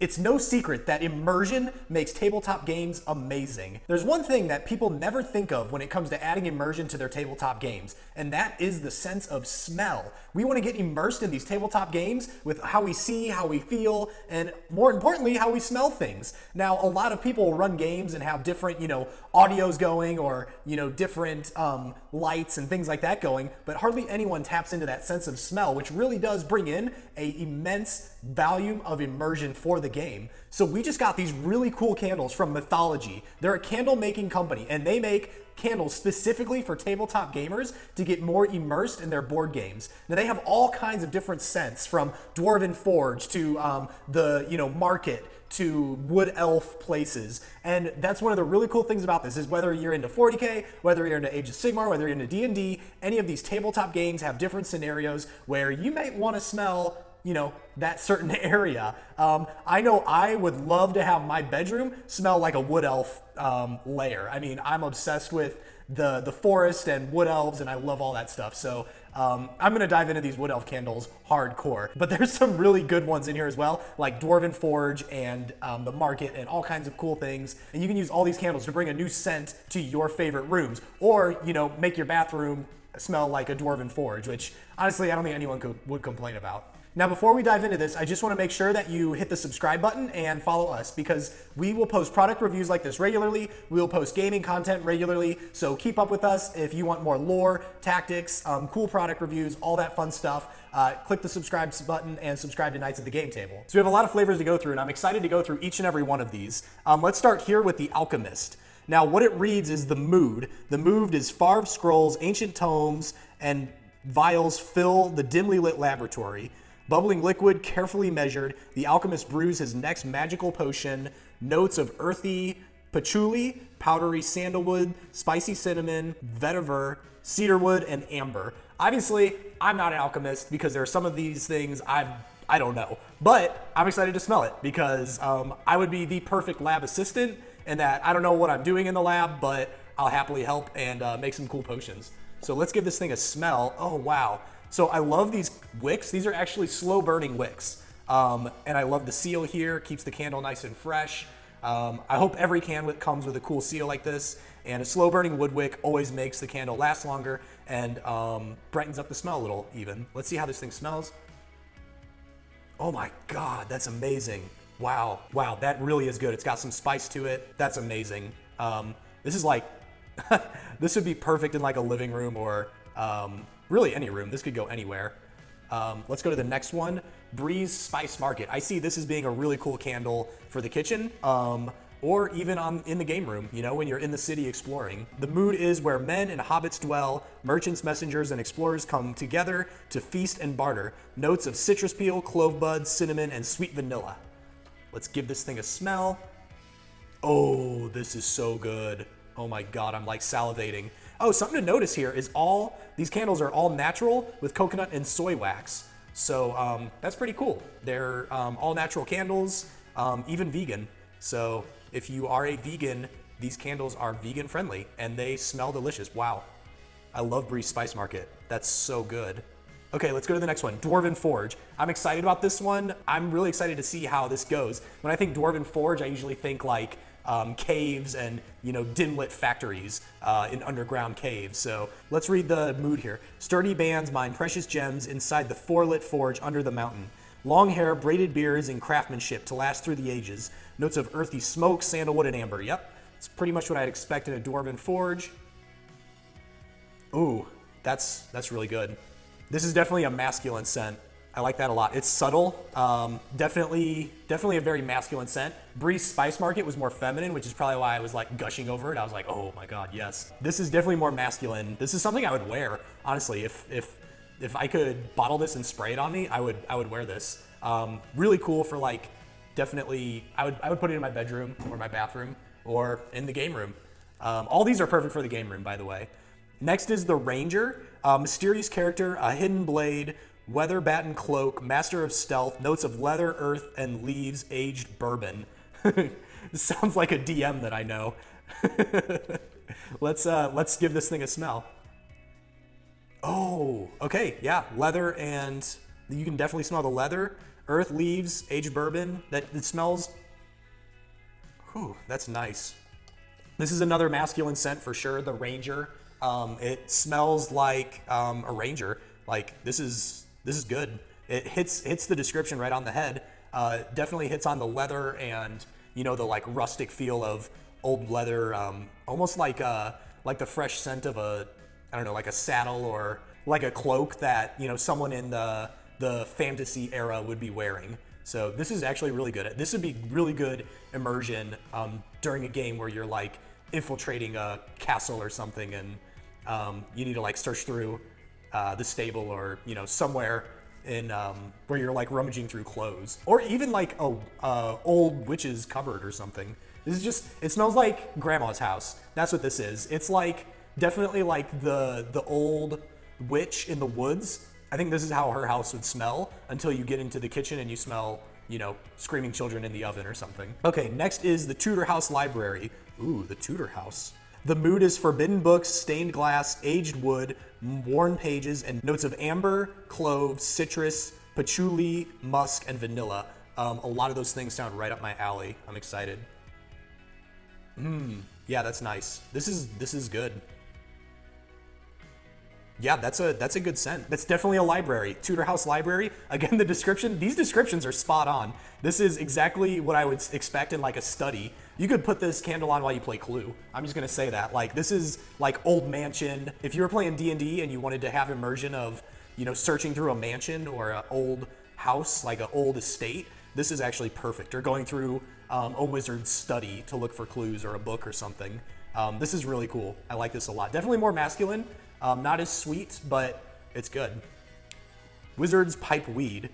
It's no secret that immersion makes tabletop games amazing. There's one thing that people never think of when it comes to adding immersion to their tabletop games, and that is the sense of smell. We want to get immersed in these tabletop games with how we see, how we feel, and more importantly, how we smell things. Now, a lot of people run games and have different, audios going or, different lights and things like that going, but hardly anyone taps into that sense of smell, which really does bring in an immense volume of immersion for the game. So we just got these really cool candles from Mythologie. They're a candle making company and they make candles specifically for tabletop gamers to get more immersed in their board games. Now they have all kinds of different scents, from Dwarven Forge to the market to wood elf places. And that's one of the really cool things about this, is whether you're into 40K, whether you're into Age of Sigmar, whether you're into D&D, any of these tabletop games have different scenarios where you might want to smell that certain area. I know I would love to have my bedroom smell like a wood elf lair. I mean, I'm obsessed with the forest and wood elves, and I love all that stuff. So I'm gonna dive into these wood elf candles hardcore. But there's some really good ones in here as well, like Dwarven Forge and the market and all kinds of cool things. And you can use all these candles to bring a new scent to your favorite rooms, or make your bathroom smell like a Dwarven Forge, which honestly I don't think anyone would complain about. Now, before we dive into this, I just want to make sure that you hit the subscribe button and follow us, because we will post product reviews like this regularly. We will post gaming content regularly, so keep up with us if you want more lore, tactics, cool product reviews, all that fun stuff. Click the subscribe button and subscribe to Knights at the Game Table. So we have a lot of flavors to go through, and I'm excited to go through each and every one of these. Let's start here with the Alchemist. Now, what it reads is the mood. The mood is Farved scrolls, ancient tomes, and vials fill the dimly lit laboratory. Bubbling liquid, carefully measured, the alchemist brews his next magical potion. Notes of earthy patchouli, powdery sandalwood, spicy cinnamon, vetiver, cedarwood, and amber. Obviously, I'm not an alchemist because there are some of these things I don't know. But I'm excited to smell it because I would be the perfect lab assistant in that I don't know what I'm doing in the lab, but I'll happily help and make some cool potions. So let's give this thing a smell. Oh, wow. So I love these wicks. These are actually slow burning wicks. And I love the seal here, keeps the candle nice and fresh. I hope every can comes with a cool seal like this. And a slow burning wood wick always makes the candle last longer and brightens up the smell a little even. Let's see how this thing smells. Oh my God, that's amazing. Wow, that really is good. It's got some spice to it. That's amazing. This is like, this would be perfect in like a living room or really any room. This could go anywhere. Let's go to the next one. Breeze Spice Market. I see this as being a really cool candle for the kitchen, or even in the game room, when you're in the city exploring. The mood is where men and hobbits dwell, merchants, messengers, and explorers come together to feast and barter. Notes of citrus peel, clove buds, cinnamon, and sweet vanilla. Let's give this thing a smell. Oh, this is so good. Oh my God, I'm like salivating. Oh, something to notice here is these candles are all natural with coconut and soy wax. So that's pretty cool. They're all natural candles, even vegan. So if you are a vegan, these candles are vegan friendly and they smell delicious. Wow. I love Breeze Spice Market. That's so good. Okay, let's go to the next one, Dwarven Forge. I'm excited about this one. I'm really excited to see how this goes. When I think Dwarven Forge, I usually think like caves and dim-lit factories in underground caves. So let's read the mood here. Sturdy bands mine precious gems inside the four-lit forge under the mountain. Long hair, braided beards, and craftsmanship to last through the ages. Notes of earthy smoke, sandalwood, and amber. Yep, it's pretty much what I'd expect in a Dwarven Forge. Ooh, that's really good. This is definitely a masculine scent. I like that a lot. It's subtle, definitely a very masculine scent. Breeze Spice Market was more feminine, which is probably why I was like gushing over it. I was like, oh my God, yes. This is definitely more masculine. This is something I would wear, honestly. If I could bottle this and spray it on me, I would wear this. Really cool for like, definitely, I would put it in my bedroom or my bathroom or in the game room. All these are perfect for the game room, by the way. Next is the Ranger, mysterious character, a hidden blade, weather batten cloak, master of stealth, notes of leather, earth, and leaves, aged bourbon. This sounds like a DM that I know. Let's give this thing a smell. Oh, okay, yeah, leather, and you can definitely smell the leather. Earth, leaves, aged bourbon. That it smells. Whew, that's nice. This is another masculine scent for sure. The Ranger. It smells like a Ranger. Like this is good. It hits the description right on the head. Definitely hits on the leather and the like rustic feel of old leather. Almost like the fresh scent of like a saddle or like a cloak that someone in the fantasy era would be wearing. So this is actually really good. This would be really good immersion during a game where you're like infiltrating a castle or something, and you need to like search through the stable or somewhere in where you're like rummaging through clothes, or even like a old witch's cupboard or something. This is just, it smells like grandma's house. That's what this is. It's like definitely like the old witch in the woods. I think this is how her house would smell until you get into the kitchen and you smell, screaming children in the oven or something. Okay, next is the Tudor House Library. Ooh, the Tudor House. The mood is forbidden books, stained glass, aged wood, worn pages, and notes of amber, clove, citrus, patchouli, musk, and vanilla. A lot of those things sound right up my alley. I'm excited. Yeah, that's nice. This is good. Yeah, that's a good scent. That's definitely a library. Tudor House Library. Again, these descriptions are spot on. This is exactly what I would expect in like a study. You could put this candle on while you play Clue. I'm just gonna say that. Like this is like old mansion. If you were playing D&D and you wanted to have immersion of, searching through a mansion or an old house, like an old estate, this is actually perfect. Or going through a wizard's study to look for clues or a book or something. This is really cool. I like this a lot. Definitely more masculine. Not as sweet, but it's good. Wizard's Pipe Weed.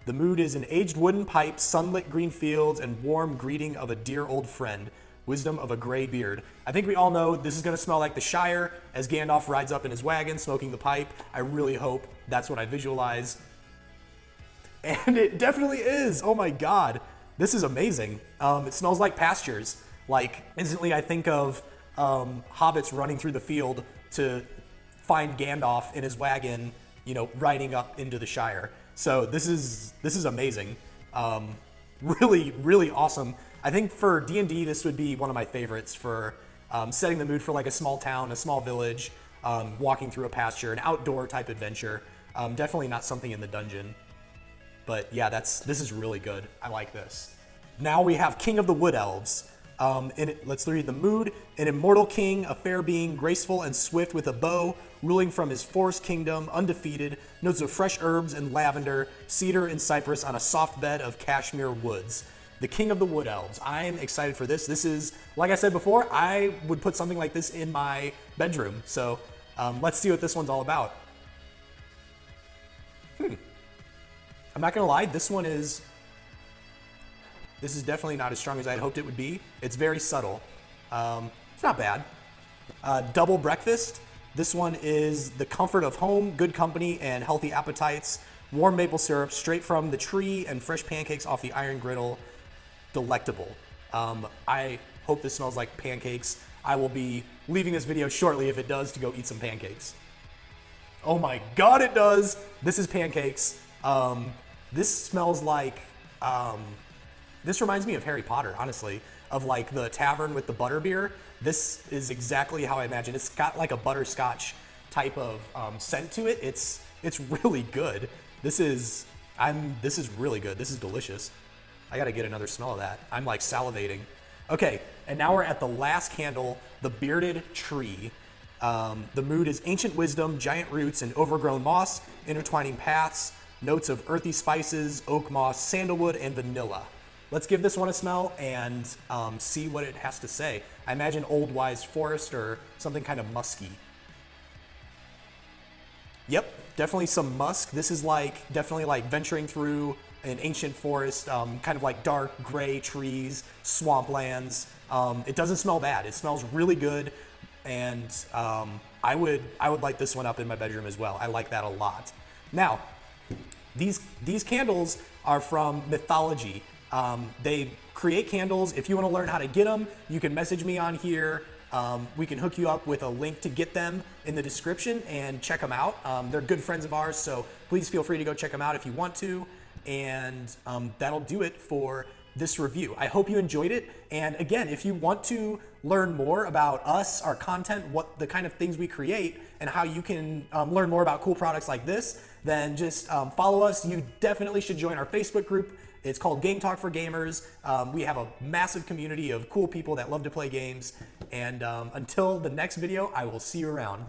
The mood is an aged wooden pipe, sunlit green fields, and warm greeting of a dear old friend. Wisdom of a gray beard. I think we all know this is going to smell like the Shire as Gandalf rides up in his wagon smoking the pipe. I really hope that's what I visualize. And it definitely is. Oh my god. This is amazing. It smells like pastures. Like, instantly I think of hobbits running through the field to find Gandalf in his wagon, riding up into the Shire. So this is amazing. Really, really awesome. I think for D&D, this would be one of my favorites for setting the mood for like a small town, a small village, walking through a pasture, an outdoor type adventure. Definitely not something in the dungeon. But yeah, this is really good. I like this. Now we have King of the Wood Elves. Let's read the mood. An immortal king, a fair being, graceful and swift with a bow, ruling from his forest kingdom, undefeated, notes of fresh herbs and lavender, cedar and cypress on a soft bed of cashmere woods. The King of the Wood Elves. I'm excited for this. This is, like I said before, I would put something like this in my bedroom. So let's see what this one's all about. I'm not gonna lie, this is definitely not as strong as I'd hoped it would be. It's very subtle. It's not bad. Double breakfast. This one is the comfort of home, good company, and healthy appetites. Warm maple syrup straight from the tree and fresh pancakes off the iron griddle. Delectable. I hope this smells like pancakes. I will be leaving this video shortly if it does to go eat some pancakes. Oh my god, it does! This is pancakes. This smells like, this reminds me of Harry Potter, honestly, of like the tavern with the butterbeer. This is exactly how I imagine. It's got like a butterscotch type of scent to it. It's really good. This is really good. This is delicious. I gotta get another smell of that. I'm like salivating. Okay, and now we're at the last candle, the Bearded Tree. The mood is ancient wisdom, giant roots, and overgrown moss, intertwining paths, notes of earthy spices, oak moss, sandalwood, and vanilla. Let's give this one a smell and see what it has to say. I imagine old wise forest or something kind of musky. Yep, definitely some musk. This is like definitely like venturing through an ancient forest, kind of like dark gray trees, swamplands. It doesn't smell bad. It smells really good, and I would light this one up in my bedroom as well. I like that a lot. Now, these candles are from Mythologie. They create candles. If you want to learn how to get them, you can message me on here. We can hook you up with a link to get them in the description and check them out. They're good friends of ours, so please feel free to go check them out if you want to. And that'll do it for this review. I hope you enjoyed it. And again, if you want to learn more about us, our content, what the kind of things we create, and how you can learn more about cool products like this, then just follow us. You definitely should join our Facebook group. It's called Game Talk for Gamers. We have a massive community of cool people that love to play games. And until the next video, I will see you around.